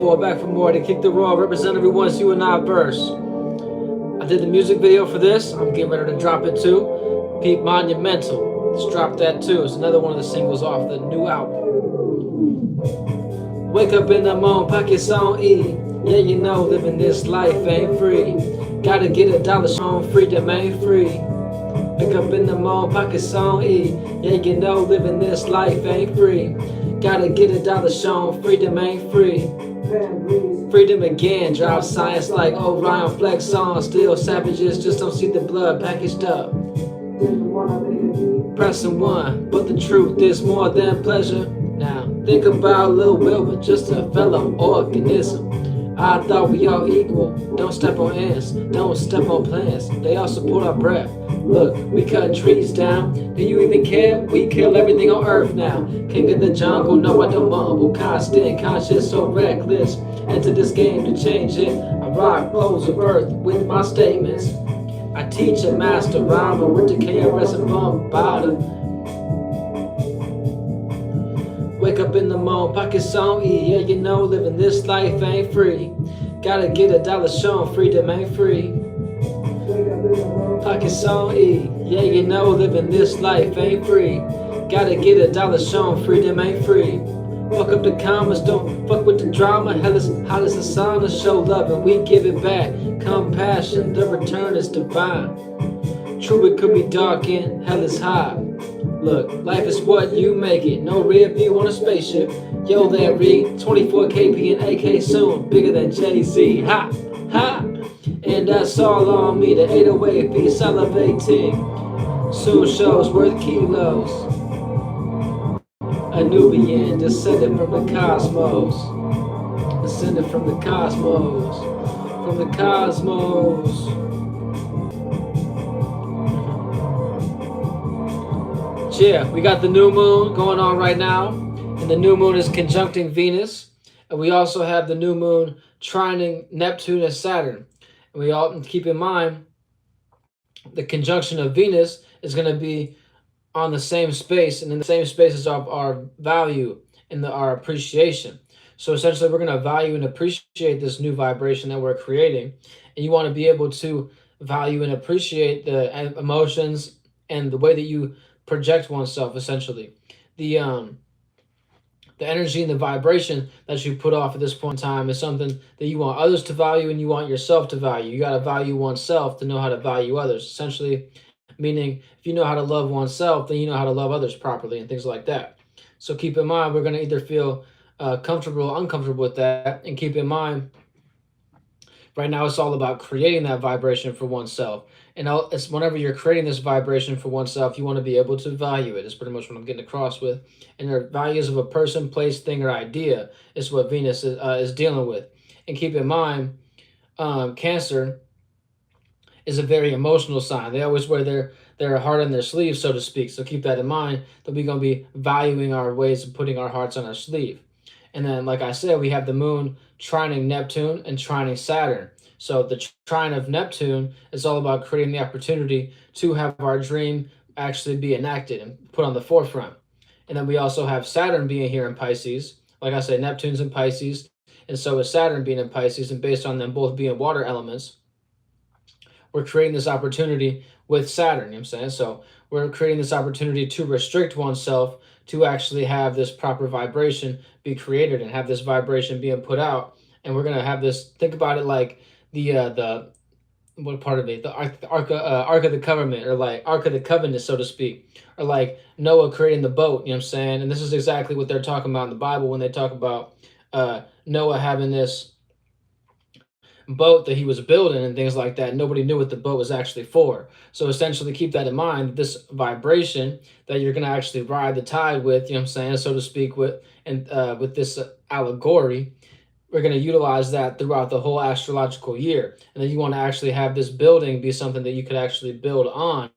back for more to kick the raw, represent everyone's you and I verse. I did the music video for this. I'm getting ready to drop it too. Pete Monumental. Let's drop that too. It's another one of the singles off the new album. Wake up in the morning, pockets on E. Yeah, you know, living this life ain't free. Gotta get $1 on freedom ain't free. Wake up in the morning, pockets on E. Yeah, you know, living this life ain't free. Gotta get $1 shown, freedom ain't free. Freedom again, drive science like Orion flex on. Still savages just don't see the blood packaged up. Pressing one, but the truth is more than pleasure. Now think about Lil Will, but just a fellow organism. I thought we all equal. Don't step on ants, don't step on plants. They all support our breath. Look, we cut trees down. Do you even care? We kill everything on earth now. King of the jungle, no I don't mumble. Constant, conscious, so reckless. Enter this game to change it. I rock poles of earth with my statements. I teach a master rhymer with the KRS and bombarded. Wake up in the morning, pockets on E. Yeah, you know, living this life ain't free. Gotta get $1 shown, freedom ain't free. Pockets on E. Yeah, you know, living this life ain't free. Gotta get $1 shown, freedom ain't free. Fuck up the comments, don't fuck with the drama. Hell is hot as the sauna, show love and we give it back. Compassion, the return is divine. True, it could be dark and hell is high. Look, life is what you make it. No rear view on a spaceship. Yo there, Reed. 24 KP and AK soon. Bigger than Jay-Z. Ha! Ha! And that's all on me. The 808 be salivating. Soon shows worth kilos. A Nubian descended from the cosmos. Descended from the cosmos. From the cosmos. Yeah, we got the new moon going on right now, and the new moon is conjuncting Venus, and we also have the new moon trining Neptune and Saturn. And we all keep in mind the conjunction of Venus is going to be on the same space, and in the same space as our value and our appreciation. So essentially, we're going to value and appreciate this new vibration that we're creating, and you want to be able to value and appreciate the emotions and the way that you project oneself. Essentially, the energy and the vibration that you put off at this point in time is something that you want others to value and you want yourself to value. You got to value oneself to know how to value others. Essentially, meaning if you know how to love oneself, then you know how to love others properly and things like that. So keep in mind, we're going to either feel comfortable or uncomfortable with that, and keep in mind, right now it's all about creating that vibration for oneself. And it's whenever you're creating this vibration for oneself, you want to be able to value it. It's pretty much what I'm getting across with. And the values of a person, place, thing, or idea is what Venus is dealing with. And keep in mind, Cancer is a very emotional sign. They always wear their heart on their sleeve, so to speak. So keep that in mind, that we're going to be valuing our ways of putting our hearts on our sleeve. And then, like I said, we have the moon trining Neptune and trining Saturn. So the trine of Neptune is all about creating the opportunity to have our dream actually be enacted and put on the forefront. And then we also have Saturn being here in Pisces. Like I said, Neptune's in Pisces, and so is Saturn being in Pisces. And based on them both being water elements, we're creating this opportunity with Saturn, you know what I'm saying? So we're creating this opportunity to restrict oneself to actually have this proper vibration be created and have this vibration being put out. And we're going to have this, think about it like the what part of it, the Ark of the Covenant, or like Ark of the Covenant, so to speak, or like Noah creating the boat, you know what I'm saying? And this is exactly what they're talking about in the Bible when they talk about Noah having this boat that he was building and things like that. Nobody knew what the boat was actually for. So essentially, keep that in mind, this vibration that you're going to actually ride the tide with, you know what I'm saying, so to speak, with, and with this allegory, we're going to utilize that throughout the whole astrological year. And then you want to actually have this building be something that you could actually build on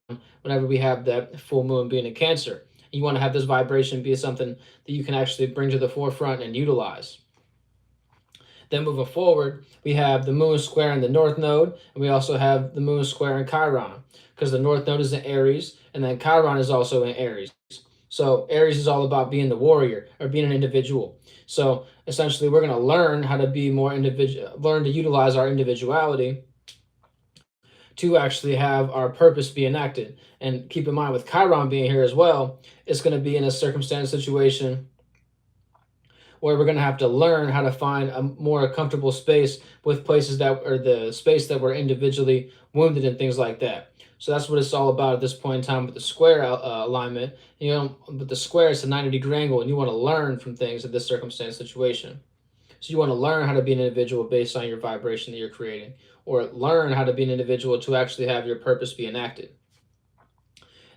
whenever we have that full moon being in Cancer. You want to have this vibration be something that you can actually bring to the forefront and utilize. Then moving forward, we have the moon square in the north node, and we also have the moon square in Chiron, because the north node is in Aries, and then Chiron is also in Aries. So Aries is all about being the warrior or being an individual. So essentially, we're going to learn how to be more individual, learn to utilize our individuality to actually have our purpose be enacted. And keep in mind, with Chiron being here as well, it's going to be in a circumstance situation where we're going to have to learn how to find a more comfortable space with places that are the space that we're individually wounded and things like that. So that's what it's all about at this point in time with the square alignment. You know, with the square, it's a 90-degree angle, and you want to learn from things in this circumstance situation. So you want to learn how to be an individual based on your vibration that you're creating, or learn how to be an individual to actually have your purpose be enacted.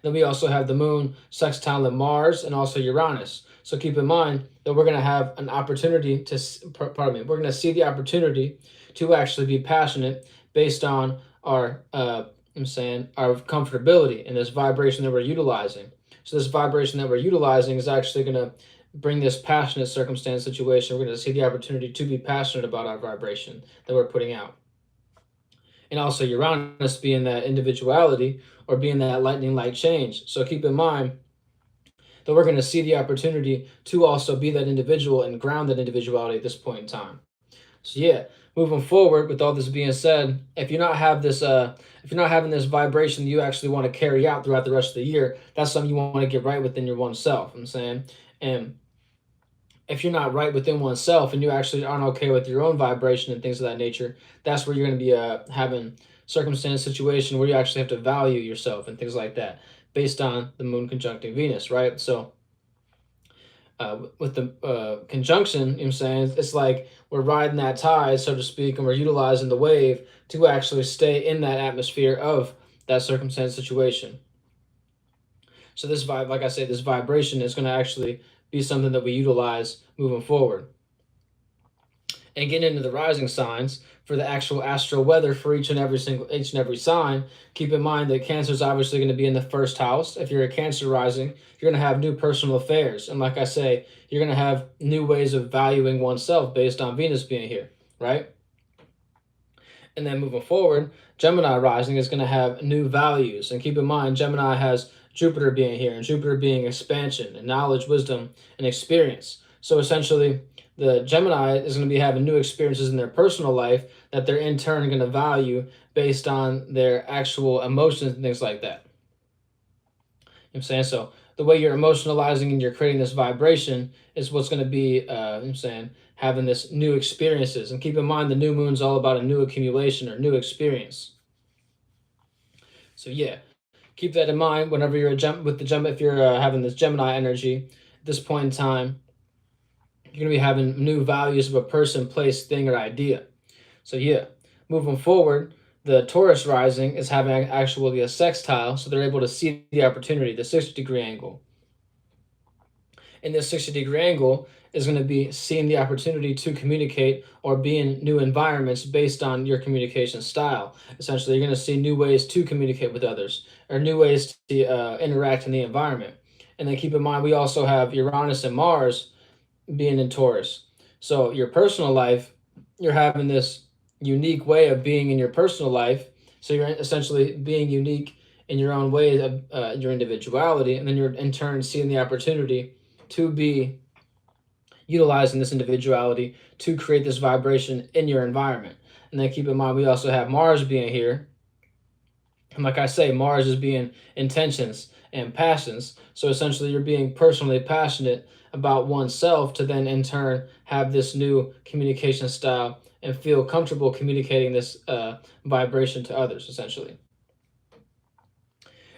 Then we also have the moon sextile in Mars and also Uranus. So keep in mind that we're going to have an opportunity to, we're going to see the opportunity to actually be passionate based on our, our comfortability in this vibration that we're utilizing. So this vibration that we're utilizing is actually going to bring this passionate circumstance situation. We're going to see the opportunity to be passionate about our vibration that we're putting out. And also Uranus being that individuality or being that lightning like change. So keep in mind that we're going to see the opportunity to also be that individual and ground that individuality at this point in time. So yeah, moving forward with all this being said, if you're not having this vibration that you actually want to carry out throughout the rest of the year, that's something you want to get right within your one self. I'm saying, and if you're not right within oneself and you actually aren't okay with your own vibration and things of that nature, that's where you're going to be having circumstance situation where you actually have to value yourself and things like that based on the moon conjuncting Venus, right? So with the conjunction, you know what I'm saying, it's like we're riding that tide, so to speak, and we're utilizing the wave to actually stay in that atmosphere of that circumstance situation. So this vibe, like I say, this vibration is going to actually be something that we utilize moving forward. And getting into the rising signs for the actual astral weather for each and every sign, keep in mind that Cancer is obviously going to be in the first house. If you're a Cancer rising, you're going to have new personal affairs, and like I say, you're going to have new ways of valuing oneself based on Venus being here, right? And then moving forward, Gemini rising is going to have new values. And keep in mind, Gemini has Jupiter being here, and Jupiter being expansion and knowledge, wisdom, and experience. So essentially, the Gemini is going to be having new experiences in their personal life that they're in turn going to value based on their actual emotions and things like that. You know what I'm saying? So the way you're emotionalizing and you're creating this vibration is what's going to be, having this new experiences. And keep in mind, the new moon's all about a new accumulation or new experience. So yeah, keep that in mind whenever you're if you're having this Gemini energy at this point in time. You're going to be having new values of a person, place, thing, or idea. So yeah, moving forward, the Taurus rising is having actually a sextile, so they're able to see the opportunity, the 60-degree angle. And this 60-degree angle is going to be seeing the opportunity to communicate or be in new environments based on your communication style. Essentially, you're going to see new ways to communicate with others or new ways to interact in the environment. And then keep in mind, we also have Uranus and Mars being in Taurus. So your personal life, you're having this unique way of being in your personal life. So you're essentially being unique in your own way of your individuality, and then you're in turn seeing the opportunity to be utilizing this individuality to create this vibration in your environment. And then keep in mind, we also have Mars being here. And like I say, Mars is being intentions and passions. So essentially, you're being personally passionate about oneself to then in turn have this new communication style and feel comfortable communicating this vibration to others, essentially.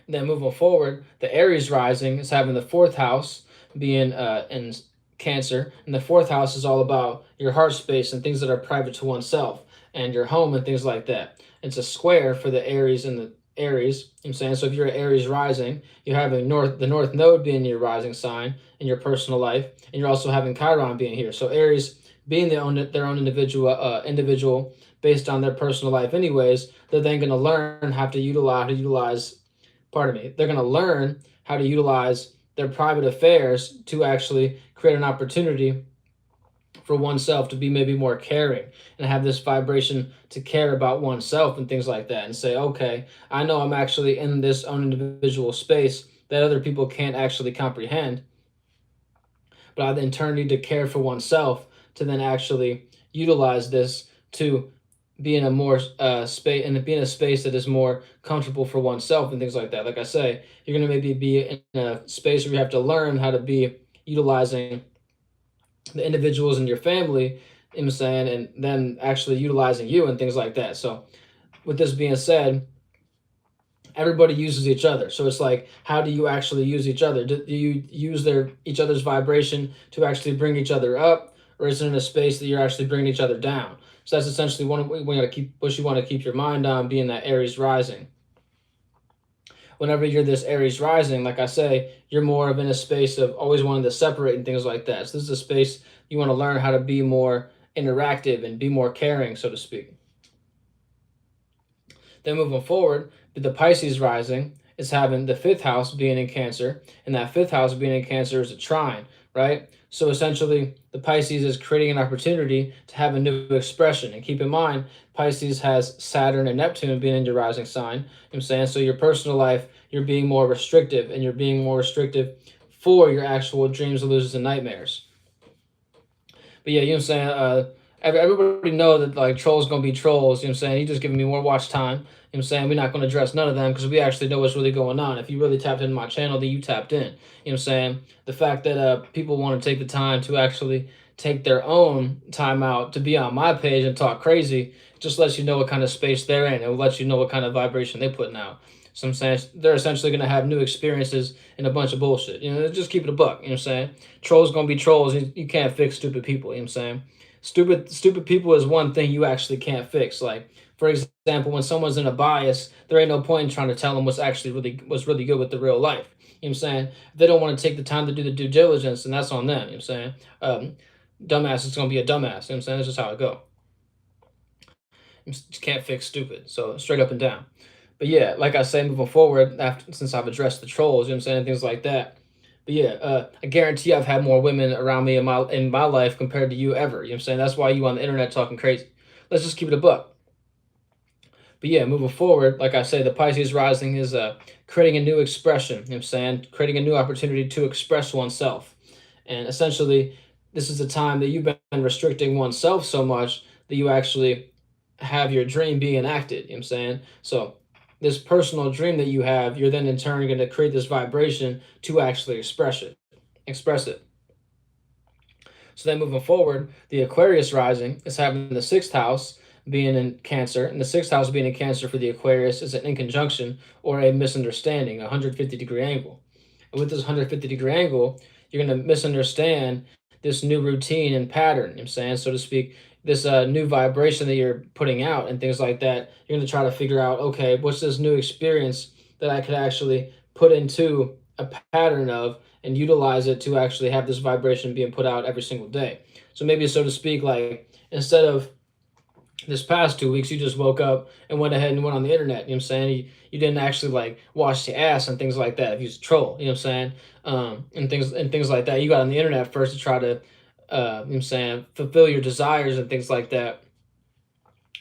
And then moving forward, the Aries rising is having the fourth house being in Cancer, and the fourth house is all about your heart space and things that are private to oneself and your home and things like that. It's a square for the Aries and the Aries. You know what I'm saying? So if you're an Aries rising, you're having the North Node being your rising sign in your personal life, and you're also having Chiron being here. So Aries being their own individual based on their personal life anyways, they're then going to learn how to utilize they're going to learn how to utilize their private affairs to actually create an opportunity for oneself to be maybe more caring and have this vibration to care about oneself and things like that, and say, okay, I know I'm actually in this own individual space that other people can't actually comprehend, but I in turn need to care for oneself to then actually utilize this to be in a more space and be in a space that is more comfortable for oneself and things like that. Like I say, you're gonna maybe be in a space where you have to learn how to be utilizing the individuals in your family, you know what I'm saying, and then actually utilizing you and things like that. So with this being said, everybody uses each other. So it's like, how do you actually use each other? Do you use their each other's vibration to actually bring each other up, or is it in a space that you're actually bringing each other down? So that's essentially one we got to keep what you want to keep your mind on, being that Aries rising. Whenever you're this Aries rising, like I say, you're more of in a space of always wanting to separate and things like that. So this is a space you want to learn how to be more interactive and be more caring, so to speak. Then moving forward, the Pisces rising is having the fifth house being in Cancer, and that fifth house being in Cancer is a trine, right? So essentially, the Pisces is creating an opportunity to have a new expression. And keep in mind, Pisces has Saturn and Neptune being in your rising sign. You know what I'm saying? So your personal life, you're being more restrictive, and you're being more restrictive for your actual dreams, illusions, and nightmares. But yeah, you know what I'm saying? Everybody know that like trolls gonna be trolls, you know what I'm saying? You just giving me more watch time. You know what I'm saying? We're not gonna address none of them because we actually know what's really going on. If you really tapped into my channel, then you tapped in. You know what I'm saying? The fact that people want to take the time to actually take their own time out to be on my page and talk crazy just lets you know what kind of space they're in. It lets you know what kind of vibration they're putting out. So I'm saying they're essentially gonna have new experiences and a bunch of bullshit. You know, just keep it a buck. You know what I'm saying? Trolls gonna be trolls. You can't fix stupid people. You know what I'm saying? Stupid people is one thing you actually can't fix. Like for example, when someone's in a bias, there ain't no point in trying to tell them what's really good with the real life. You know what I'm saying? If they don't want to take the time to do the due diligence, and that's on them. You know what I'm saying? Dumbass is gonna be a dumbass. You know what I'm saying? That's just how it go. You just can't fix stupid. So straight up and down. But yeah, like I say, moving forward, after since I've addressed the trolls, you know what I'm saying, things like that. But yeah, I guarantee I've had more women around me in my life compared to you ever. You know what I'm saying? That's why you on the internet talking crazy. Let's just keep it a buck. But yeah, moving forward, like I say, the Pisces rising is creating a new expression. You know what I'm saying? Creating a new opportunity to express oneself. And essentially, this is a time that you've been restricting oneself so much that you actually have your dream being enacted. You know what I'm saying? So this personal dream that you have, you're then in turn going to create this vibration to actually express it. Express it. So then moving forward, the Aquarius rising is having the sixth house being in Cancer, and the sixth house being in Cancer for the Aquarius is an inconjunction or a misunderstanding, a 150-degree angle. And with this 150-degree angle, you're going to misunderstand this new routine and pattern, you know what I'm saying, so to speak, this new vibration that you're putting out and things like that. You're going to try to figure out, okay, what's this new experience that I could actually put into a pattern of and utilize it to actually have this vibration being put out every single day. So maybe, so to speak, like instead of this past 2 weeks, you just woke up and went ahead and went on the internet. You know what I'm saying? You didn't actually like wash your ass and things like that. If you was a troll, you know what I'm saying? And things like that. You got on the internet first to try to, you know what I'm saying, fulfill your desires and things like that,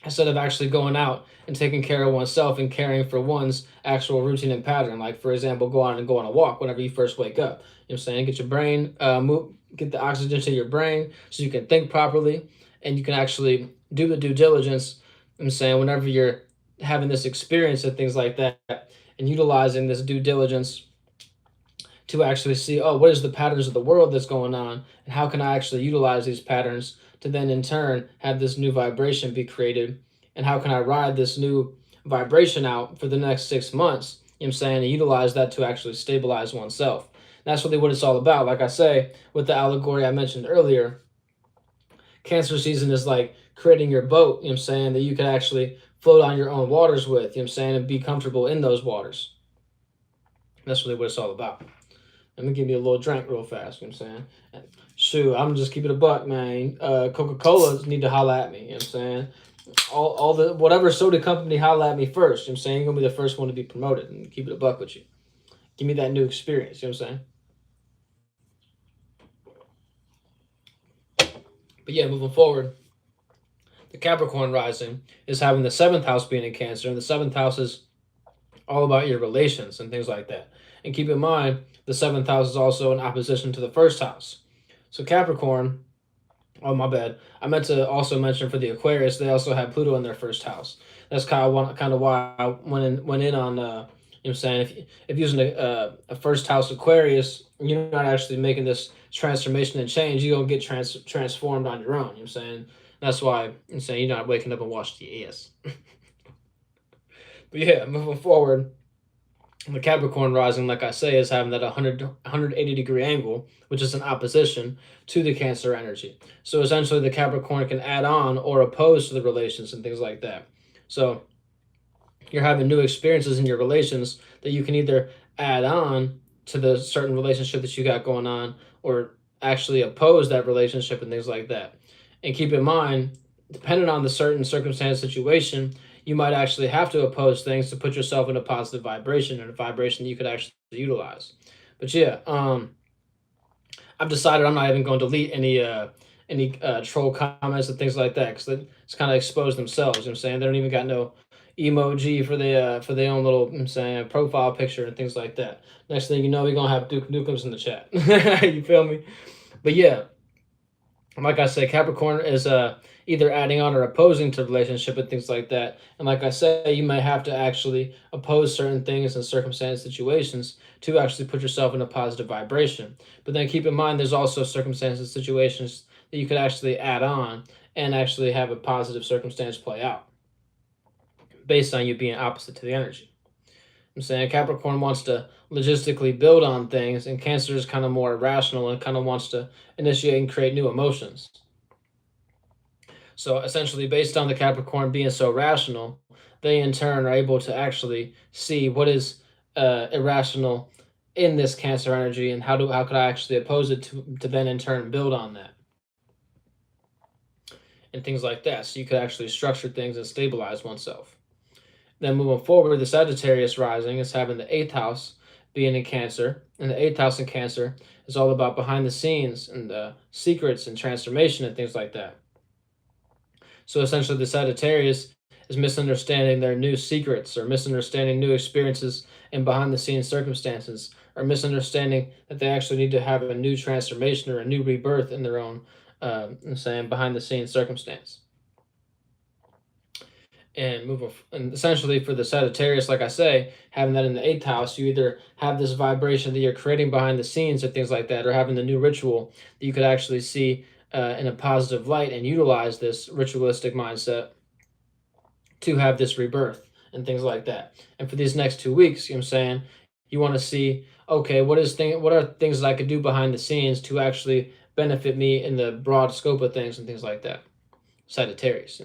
instead of actually going out and taking care of oneself and caring for one's actual routine and pattern. Like for example, go out and go on a walk whenever you first wake up. You know what I'm saying? Get your brain move, get the oxygen to your brain so you can think properly and you can actually do the due diligence. You know what I'm saying, whenever you're having this experience and things like that, and utilizing this due diligence to actually see, oh, what is the patterns of the world that's going on, and how can I actually utilize these patterns to then in turn have this new vibration be created, and how can I ride this new vibration out for the next 6 months, you know what I'm saying, and utilize that to actually stabilize oneself. That's really what it's all about. Like I say, with the allegory I mentioned earlier, Cancer season is like creating your boat, you know what I'm saying, that you can actually float on your own waters with, you know what I'm saying, and be comfortable in those waters. That's really what it's all about. Let me give you a little drink real fast, you know what I'm saying? Shoot, I'm just keeping it a buck, man. Coca-Cola need to holla at me, you know what I'm saying? All the whatever soda company holla at me first, you know what I'm saying? You're gonna be the first one to be promoted and keep it a buck with you. Give me that new experience, you know what I'm saying? But yeah, moving forward, the Capricorn rising is having the seventh house being in Cancer, and the seventh house is all about your relations and things like that. And keep in mind, the seventh house is also in opposition to the first house. So Capricorn, oh my bad, I meant to also mention for the Aquarius, they also have Pluto in their first house. That's kind of why I went in on you know what I'm saying, if using a first house Aquarius, you're not actually making this transformation and change. You're gonna get transformed on your own. You know what I'm saying. That's why I'm saying you're not waking up and watching the ES. But yeah, moving forward, the Capricorn rising, like I say, is having that 180-degree angle, which is an opposition to the Cancer energy. So essentially, the Capricorn can add on or oppose to the relations and things like that. So you're having new experiences in your relations that you can either add on to the certain relationship that you got going on or actually oppose that relationship and things like that. And keep in mind, depending on the certain circumstance situation, you might actually have to oppose things to put yourself in a positive vibration and a vibration that you could actually utilize. But yeah, I've decided I'm not even going to delete any troll comments and things like that because it's kind of exposed themselves. You know what I'm saying? They don't even got no emoji for their own little, you know what I'm saying, profile picture and things like that. Next thing you know, we're gonna have Duke Nukem's in the chat. You feel me? But yeah, like I said, Capricorn is either adding on or opposing to relationship and things like that. And like I say, you may have to actually oppose certain things and circumstance situations to actually put yourself in a positive vibration. But then keep in mind, there's also circumstances, situations that you could actually add on and actually have a positive circumstance play out based on you being opposite to the energy. I'm saying Capricorn wants to logistically build on things, and Cancer is kind of more rational and kind of wants to initiate and create new emotions. So essentially, based on the Capricorn being so rational, they in turn are able to actually see what is irrational in this Cancer energy, and how could I actually oppose it to then in turn build on that and things like that. So you could actually structure things and stabilize oneself. Then moving forward, the Sagittarius rising is having the eighth house being in Cancer, and the eighth house in Cancer is all about behind the scenes and secrets and transformation and things like that. So essentially, the Sagittarius is misunderstanding their new secrets or misunderstanding new experiences and behind the scenes circumstances, or misunderstanding that they actually need to have a new transformation or a new rebirth in their own, I'm saying, behind the scenes circumstance. And essentially for the Sagittarius, like I say, having that in the eighth house, you either have this vibration that you're creating behind the scenes or things like that, or having the new ritual that you could actually see in a positive light and utilize this ritualistic mindset to have this rebirth and things like that. And for these next 2 weeks, you know what I'm saying, you want to see, okay, what are things that I could do behind the scenes to actually benefit me in the broad scope of things and things like that. Sagittarius,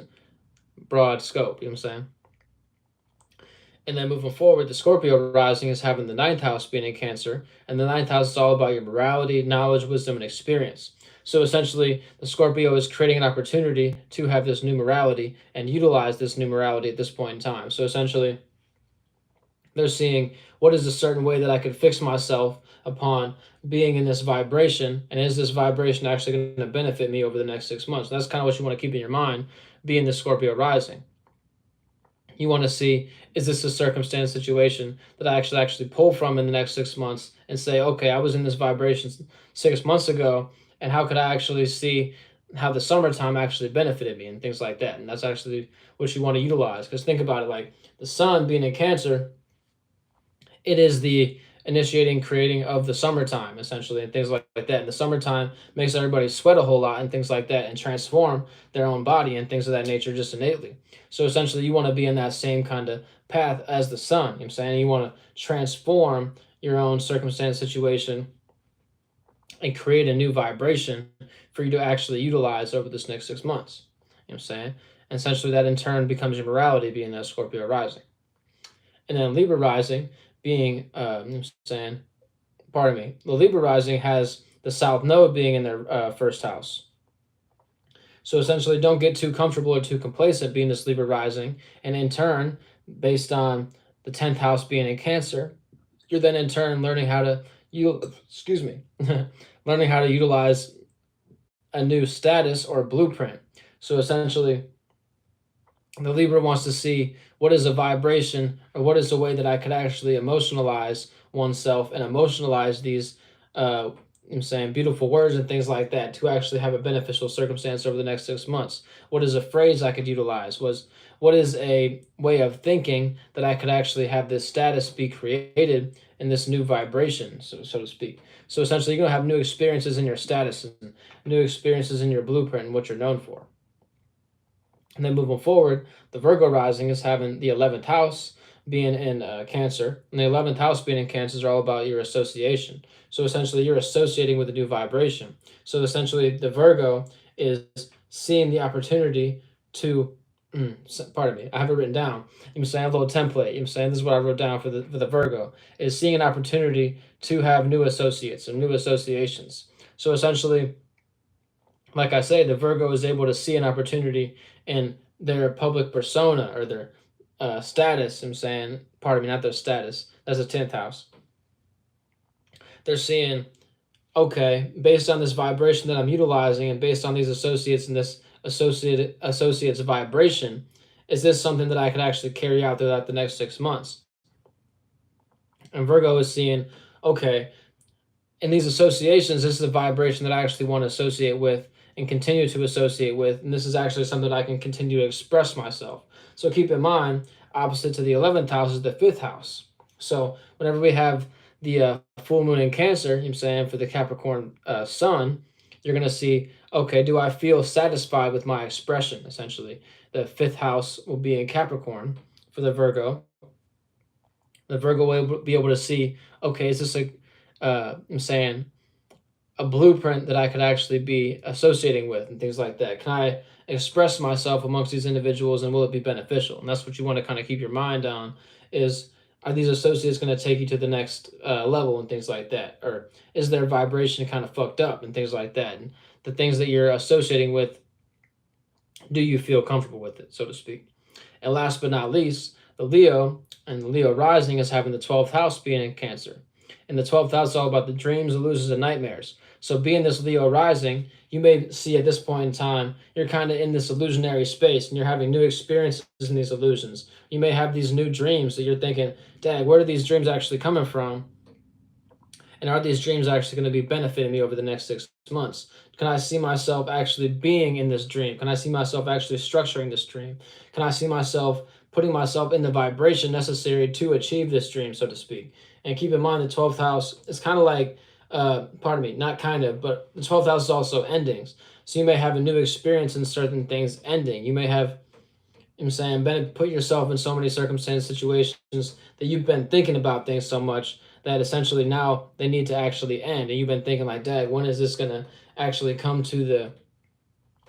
broad scope, you know what I'm saying? And then moving forward, the Scorpio rising is having the ninth house being in Cancer, and the ninth house is all about your morality, knowledge, wisdom, and experience. So essentially, the Scorpio is creating an opportunity to have this new morality and utilize this new morality at this point in time. So essentially, they're seeing what is a certain way that I could fix myself upon being in this vibration, and is this vibration actually going to benefit me over the next 6 months? And that's kind of what you want to keep in your mind, being the Scorpio rising. You want to see, is this a circumstance situation that I actually pull from in the next 6 months and say, okay, I was in this vibration 6 months ago, and how could I actually see how the summertime actually benefited me and things like that? And that's actually what you want to utilize. Because think about it, like the sun being in Cancer, it is the initiating creating of the summertime essentially and things like that. And the summertime makes everybody sweat a whole lot and things like that and transform their own body and things of that nature just innately. So essentially you want to be in that same kind of path as the sun. You know what I'm saying? You want to transform your own circumstance situation and create a new vibration for you to actually utilize over this next 6 months. You know what I'm saying? And essentially that in turn becomes your morality, being that Scorpio rising. And then Libra rising being, I'm saying, pardon me, the Libra rising has the South Node being in their first house. So essentially, don't get too comfortable or too complacent being this Libra rising. And in turn, based on the 10th house being in Cancer, you're then in turn learning how to, learning how to utilize a new status or blueprint. So essentially, The Libra wants to see what is a vibration, or what is a way that I could actually emotionalize oneself and emotionalize these, I'm saying, beautiful words and things like that to actually have a beneficial circumstance over the next 6 months. What is a phrase I could utilize? What is a way of thinking that I could actually have this status be created in this new vibration, so to speak. So essentially, you're gonna have new experiences in your status and new experiences in your blueprint and what you're known for. And then moving forward, the Virgo rising is having the 11th house being in Cancer. And the 11th house being in Cancer is all about your association. So essentially, you're associating with a new vibration. So essentially, the Virgo is seeing the opportunity to, pardon me, I have it written down. I'm saying a little template. I'm saying this is what I wrote down for the Virgo, is seeing an opportunity to have new associates and new associations. So essentially, like I say, the Virgo is able to see an opportunity in their public persona or their status. I'm saying, pardon me, not their status. That's the 10th house. They're seeing, okay, based on this vibration that I'm utilizing and based on these associates and this associates vibration, is this something that I could actually carry out throughout the next 6 months? And Virgo is seeing, okay, in these associations, this is a vibration that I actually want to associate with and continue to associate with. And this is actually something that I can continue to express myself. So keep in mind, opposite to the 11th house is the 5th house. So whenever we have the full moon in Cancer, I'm saying for the Capricorn sun, you're going to see, okay, do I feel satisfied with my expression? Essentially, the 5th house will be in Capricorn for the Virgo. The Virgo will be able to see, okay, is this I'm saying, a blueprint that I could actually be associating with and things like that? Can I express myself amongst these individuals and will it be beneficial? And that's what you want to kind of keep your mind on is, are these associates going to take you to the next level and things like that? Or is their vibration kind of fucked up and things like that? And the things that you're associating with, do you feel comfortable with it, so to speak? And last but not least, the Leo and the Leo rising is having the 12th house being in Cancer. And the 12th house is all about the dreams, illusions, and nightmares. So being this Leo rising, you may see at this point in time, you're kind of in this illusionary space and you're having new experiences in these illusions. You may have these new dreams that you're thinking, dang, where are these dreams actually coming from? And are these dreams actually going to be benefiting me over the next 6 months? Can I see myself actually being in this dream? Can I see myself actually structuring this dream? Can I see myself putting myself in the vibration necessary to achieve this dream, so to speak? And keep in mind, the 12th house is kind of like, pardon me, not kind of, but the 12th house is also endings. So you may have a new experience in certain things ending. You may have, I'm saying, put yourself in so many circumstances, situations that you've been thinking about things so much that essentially now they need to actually end. And you've been thinking like, Dad, when is this gonna actually come to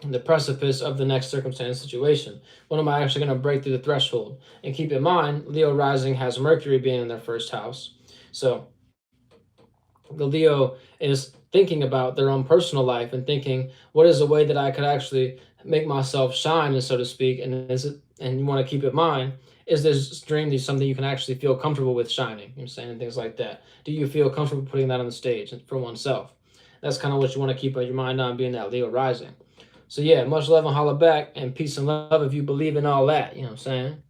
the precipice of the next circumstance situation? When am I actually gonna break through the threshold? And keep in mind, Leo rising has Mercury being in their first house. So the Leo is thinking about their own personal life and thinking, what is a way that I could actually make myself shine, so to speak? And is it, and you want to keep in mind, is this dream something you can actually feel comfortable with shining? I'm saying, and things like that. Do you feel comfortable putting that on the stage for oneself? That's kind of what you want to keep your mind on, being that Leo rising. So yeah, much love and holla back, and peace and love if you believe in all that. You know what I'm saying?